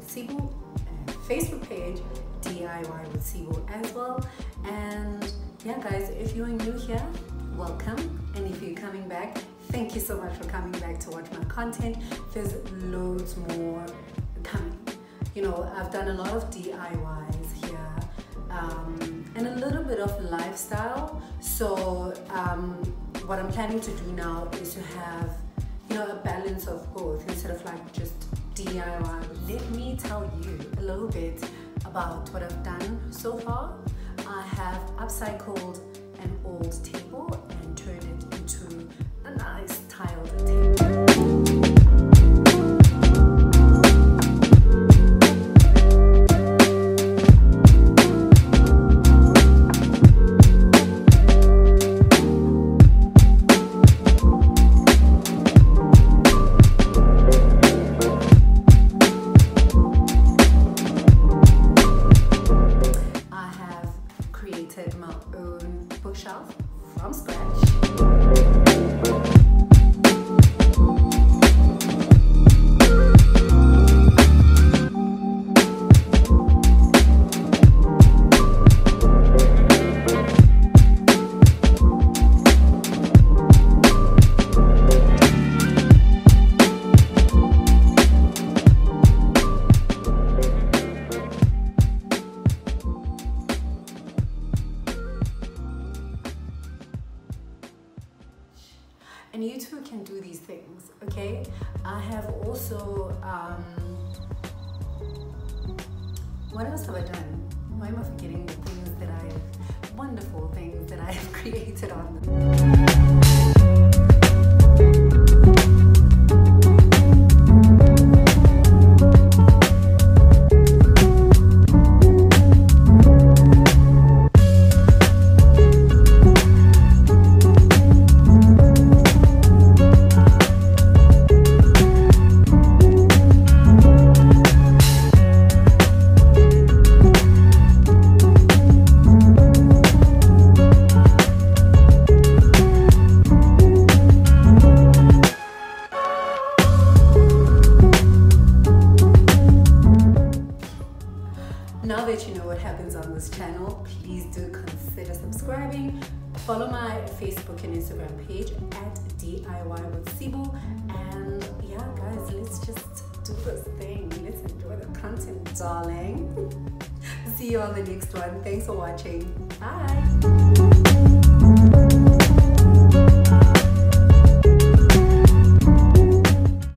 with Sibu, and Facebook page DIY with Sibu as well. And yeah guys, if you're new here, welcome, and if you're coming back, thank you so much for coming back to watch my content. There's loads more coming. You know, I've done a lot of DIYs here, and a little bit of lifestyle. So what I'm planning to do now is to have, you know, a balance of both instead of like just DIY. Let me tell you a little bit about what I've done so far. I have upcycled an old table and turned it into a nice tiled table. My own bookshelf from scratch. And you too can do these things, okay? I have also, what else have I done? Why am I forgetting the things that wonderful things that I have created on them? Now that you know what happens on this channel, please do consider subscribing. Follow my Facebook and Instagram page at DIY with Sibu. And yeah guys, let's just do this thing. Let's enjoy the content, darling. See you on the next one. Thanks for watching. Bye.